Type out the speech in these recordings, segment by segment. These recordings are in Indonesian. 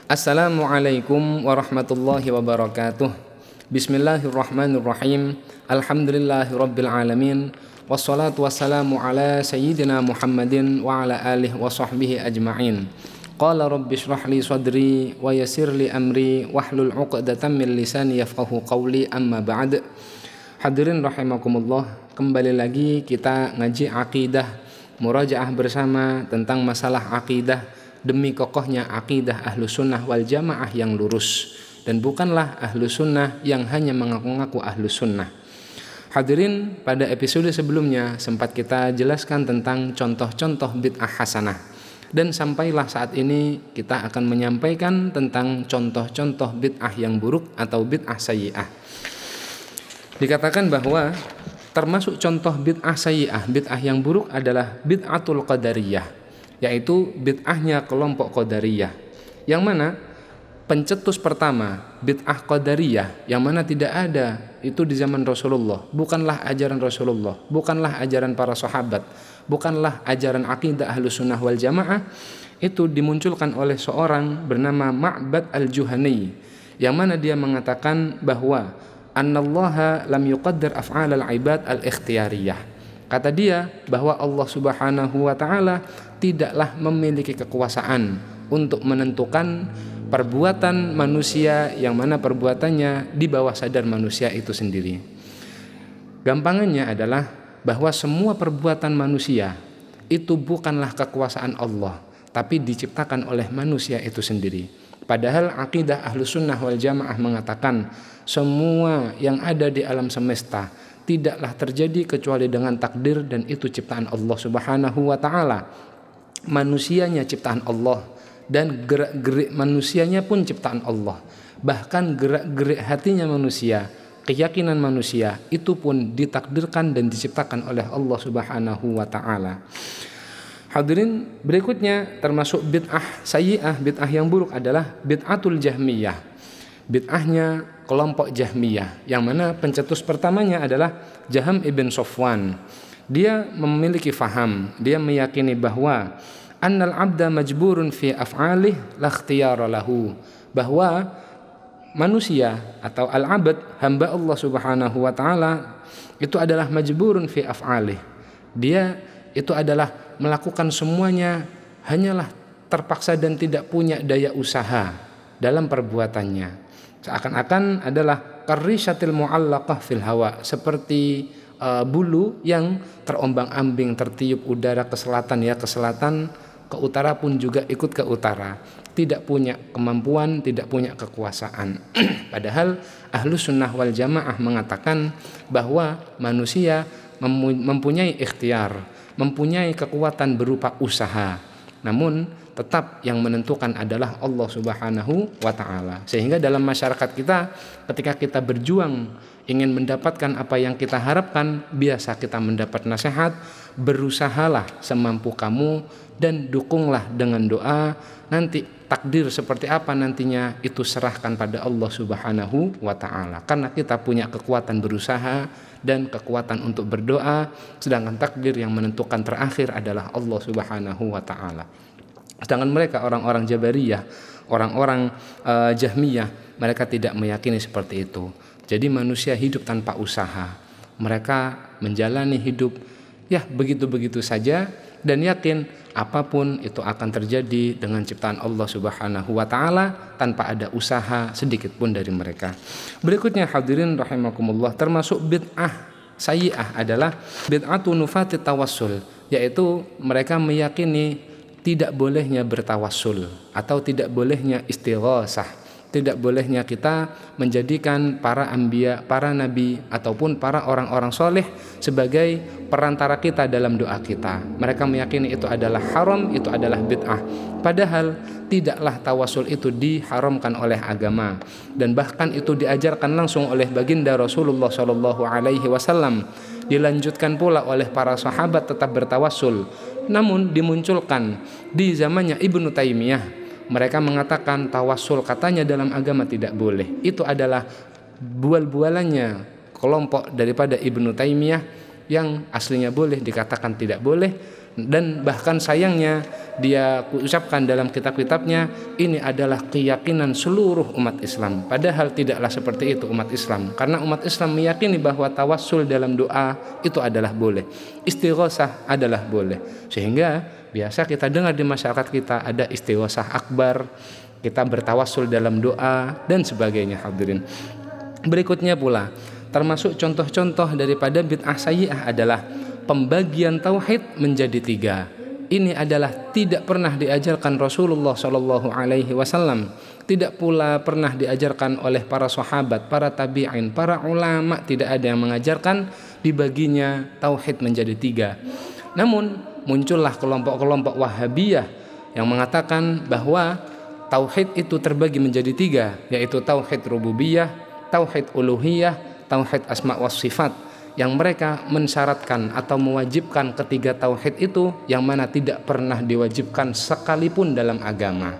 Assalamualaikum warahmatullahi wabarakatuh. Bismillahirrahmanirrahim. Alhamdulillahirabbil alamin. Wassalatu wassalamu ala sayyidina Muhammadin wa ala alihi wa sahbihi ajma'in. Qala rabbi shrah li sadri wa yassir li amri wahlul 'uqdatam min lisani yafqahu qawli, amma ba'd. Hadirin rahimakumullah, kembali lagi kita ngaji akidah, murajaah bersama tentang masalah akidah demi kokohnya akidah Ahlus Sunnah wal Jamaah yang lurus, dan bukanlah Ahlus Sunnah yang hanya mengaku-ngaku Ahlus Sunnah. Hadirin, pada episode sebelumnya sempat kita jelaskan tentang contoh-contoh bid'ah hasanah, dan sampailah saat ini kita akan menyampaikan tentang contoh-contoh bid'ah yang buruk atau bid'ah sayyi'ah. Dikatakan bahwa termasuk contoh bid'ah sayyi'ah, bid'ah yang buruk adalah bid'atul qadariyah, yaitu bid'ahnya kelompok Qadariyah, yang mana pencetus pertama bid'ah Qadariyah yang mana tidak ada itu di zaman Rasulullah, bukanlah ajaran Rasulullah, bukanlah ajaran para sahabat, bukanlah ajaran akidah Ahlus Sunnah wal Jamaah. Itu dimunculkan oleh seorang bernama Ma'bad al-Juhani, yang mana dia mengatakan bahwa annallaha lam yuqaddir af'al al-ibad al-ikhtiyariyah. Kata dia bahwa Allah Subhanahu wa ta'ala tidaklah memiliki kekuasaan untuk menentukan perbuatan manusia yang mana perbuatannya di bawah sadar manusia itu sendiri. Gampangannya adalah bahwa semua perbuatan manusia itu bukanlah kekuasaan Allah, tapi diciptakan oleh manusia itu sendiri. Padahal akidah Ahlus Sunnah wal Jamaah mengatakan semua yang ada di alam semesta tidaklah terjadi kecuali dengan takdir, dan itu ciptaan Allah Subhanahu wa ta'ala. Manusianya ciptaan Allah, dan gerak-gerik manusianya pun ciptaan Allah. Bahkan gerak-gerik hatinya manusia, keyakinan manusia itu pun ditakdirkan dan diciptakan oleh Allah Subhanahu wa ta'ala. Hadirin, berikutnya termasuk bid'ah sayyi'ah, bid'ah yang buruk adalah bid'atul Jahmiyah, bid'ahnya kelompok Jahmiyah, yang mana pencetus pertamanya adalah Jaham ibn Safwan. Dia memiliki faham, dia meyakini bahwa annal abda majburun fi af'alih la ikhtiyara lahu, bahwa manusia atau al-abd, hamba Allah Subhanahu wa ta'ala, itu adalah majburun fi af'alih. Dia itu adalah melakukan semuanya hanyalah terpaksa dan tidak punya daya usaha dalam perbuatannya. Seakan-akan adalah karisyatil mu'allaqah fil hawa, seperti bulu yang terombang-ambing, tertiup udara ke selatan ya ke selatan, ke utara pun juga ikut ke utara, tidak punya kemampuan, tidak punya kekuasaan. Padahal Ahlus Sunnah wal Jamaah mengatakan bahwa manusia mempunyai ikhtiar, mempunyai kekuatan berupa usaha, namun tetap yang menentukan adalah Allah Subhanahu wa ta'ala. Sehingga dalam masyarakat kita, ketika kita berjuang ingin mendapatkan apa yang kita harapkan, biasa kita mendapat nasihat, berusahalah semampu kamu dan dukunglah dengan doa. Nanti takdir seperti apa nantinya itu serahkan pada Allah Subhanahu wa ta'ala. Karena kita punya kekuatan berusaha dan kekuatan untuk berdoa, sedangkan takdir yang menentukan terakhir adalah Allah Subhanahu wa ta'ala. Sedangkan mereka orang-orang Jabariyah, orang-orang Jahmiyah, mereka tidak meyakini seperti itu. Jadi manusia hidup tanpa usaha, mereka menjalani hidup ya begitu-begitu saja, dan yakin apapun itu akan terjadi dengan ciptaan Allah Subhanahu wa ta'ala tanpa ada usaha sedikit pun dari mereka. Berikutnya hadirin rahimakumullah, termasuk bid'ah sayyi'ah adalah bid'atu nufatit tawassul, yaitu mereka meyakini tidak bolehnya bertawassul atau tidak bolehnya istighosah, tidak bolehnya kita menjadikan para anbiya, para nabi ataupun para orang-orang soleh sebagai perantara kita dalam doa kita. Mereka meyakini itu adalah haram, itu adalah bid'ah. Padahal tidaklah tawassul itu diharamkan oleh agama, dan bahkan itu diajarkan langsung oleh baginda Rasulullah Shallallahu Alaihi Wasallam. Dilanjutkan pula oleh para sahabat tetap bertawassul. Namun dimunculkan di zamannya Ibnu Taimiyah, mereka mengatakan tawassul katanya dalam agama tidak boleh. Itu adalah bual-bualannya kelompok daripada Ibnu Taimiyah yang aslinya boleh dikatakan tidak boleh. Dan bahkan sayangnya dia ucapkan dalam kitab-kitabnya ini adalah keyakinan seluruh umat Islam. Padahal tidaklah seperti itu umat Islam. Karena umat Islam meyakini bahwa tawassul dalam doa itu adalah boleh, istighosah adalah boleh. Sehingga biasa kita dengar di masyarakat kita ada istighosah akbar, kita bertawassul dalam doa dan sebagainya hadirin. Berikutnya pula termasuk contoh-contoh daripada bid'ah sayyi'ah adalah pembagian tauhid menjadi 3. Ini adalah tidak pernah diajarkan Rasulullah SAW, tidak pula pernah diajarkan oleh para sahabat, para tabi'in, para ulama, tidak ada yang mengajarkan dibaginya tauhid menjadi 3. Namun muncullah kelompok-kelompok Wahabiyah yang mengatakan bahwa tauhid itu terbagi menjadi 3, yaitu tauhid rububiyah, tauhid uluhiyah, tauhid asma wa sifat, yang mereka mensyaratkan atau mewajibkan ketiga tauhid itu yang mana tidak pernah diwajibkan sekalipun dalam agama.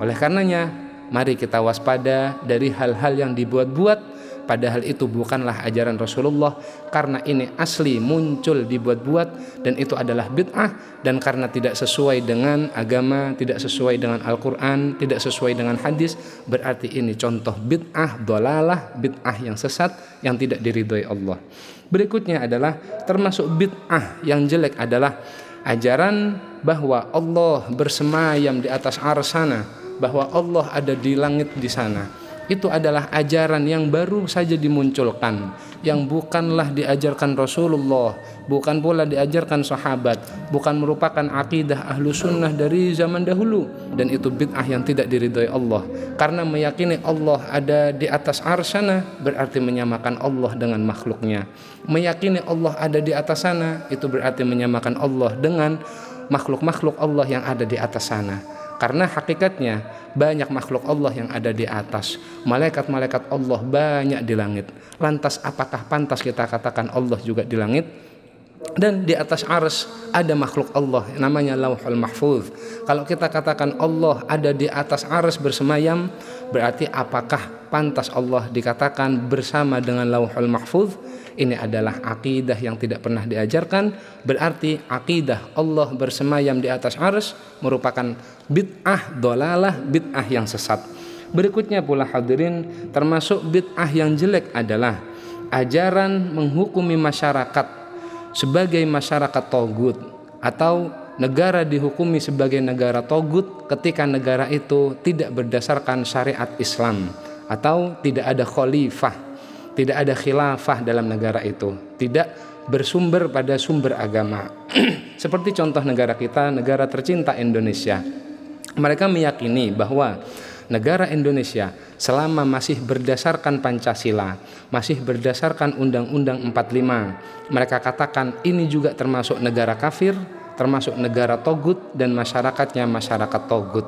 Oleh karenanya, mari kita waspada dari hal-hal yang dibuat-buat padahal itu bukanlah ajaran Rasulullah, karena ini asli muncul dibuat-buat dan itu adalah bid'ah, dan karena tidak sesuai dengan agama, tidak sesuai dengan Al-Quran, tidak sesuai dengan hadis, berarti ini contoh bid'ah dhalalah, bid'ah yang sesat yang tidak diridhoi Allah. Berikutnya adalah termasuk bid'ah yang jelek adalah ajaran bahwa Allah bersemayam di atas arsy sana, bahwa Allah ada di langit di sana. Itu adalah ajaran yang baru saja dimunculkan, yang bukanlah diajarkan Rasulullah, bukan pula diajarkan sahabat, bukan merupakan akidah ahlu sunnah dari zaman dahulu. Dan itu bid'ah yang tidak diridhoi Allah, karena meyakini Allah ada di atas arsy sana berarti menyamakan Allah dengan makhluknya. Meyakini Allah ada di atas sana itu berarti menyamakan Allah dengan makhluk-makhluk Allah yang ada di atas sana. Karena hakikatnya banyak makhluk Allah yang ada di atas, malaikat-malaikat Allah banyak di langit. Lantas apakah pantas kita katakan Allah juga di langit? Dan di atas arsy ada makhluk Allah namanya Lauhul Mahfuz. Kalau kita katakan Allah ada di atas arsy bersemayam, berarti apakah pantas Allah dikatakan bersama dengan Lauhul Mahfuz? Ini adalah akidah yang tidak pernah diajarkan. Berarti akidah Allah bersemayam di atas arsy merupakan bid'ah dhalalah, bid'ah yang sesat. Berikutnya pula hadirin, termasuk bid'ah yang jelek adalah ajaran menghukumi masyarakat sebagai masyarakat togut, atau negara dihukumi sebagai negara togut ketika negara itu tidak berdasarkan syariat Islam, atau tidak ada khalifah, tidak ada khilafah dalam negara itu, tidak bersumber pada sumber agama. Seperti contoh negara kita, negara tercinta Indonesia. Mereka meyakini bahwa negara Indonesia selama masih berdasarkan Pancasila, masih berdasarkan Undang-Undang 45, mereka katakan ini juga termasuk negara kafir, termasuk negara togut, dan masyarakatnya masyarakat togut.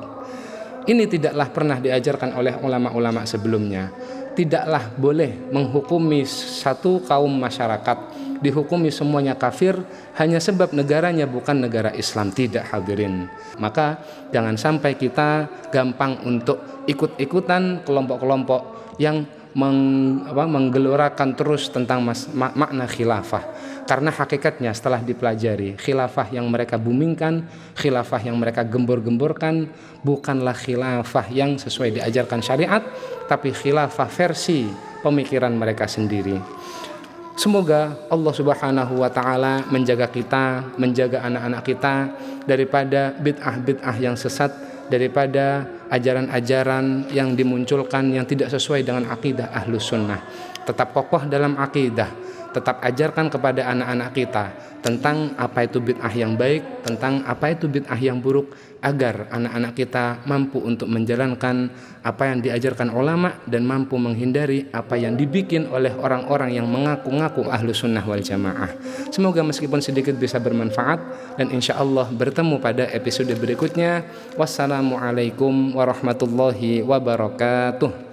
Ini tidaklah pernah diajarkan oleh ulama-ulama sebelumnya. Tidaklah boleh menghukumi satu kaum masyarakat, dihukumi semuanya kafir hanya sebab negaranya bukan negara Islam. Tidak hadirin. Maka jangan sampai kita gampang untuk ikut-ikutan kelompok-kelompok yang menggelorakan terus tentang makna khilafah. Karena hakikatnya setelah dipelajari, khilafah yang mereka bumingkan, khilafah yang mereka gembor-gemborkan bukanlah khilafah yang sesuai diajarkan syariat, tapi khilafah versi pemikiran mereka sendiri. Semoga Allah Subhanahu wa taala menjaga kita, menjaga anak-anak kita daripada bid'ah-bid'ah yang sesat, daripada ajaran-ajaran yang dimunculkan yang tidak sesuai dengan akidah Ahlus Sunnah. Tetap kokoh dalam akidah, tetap ajarkan kepada anak-anak kita tentang apa itu bid'ah yang baik, tentang apa itu bid'ah yang buruk, agar anak-anak kita mampu untuk menjalankan apa yang diajarkan ulama dan mampu menghindari apa yang dibikin oleh orang-orang yang mengaku-ngaku ahlu sunnah wal jamaah. Semoga meskipun sedikit bisa bermanfaat, dan insya Allah bertemu pada episode berikutnya. Wassalamualaikum warahmatullahi wabarakatuh.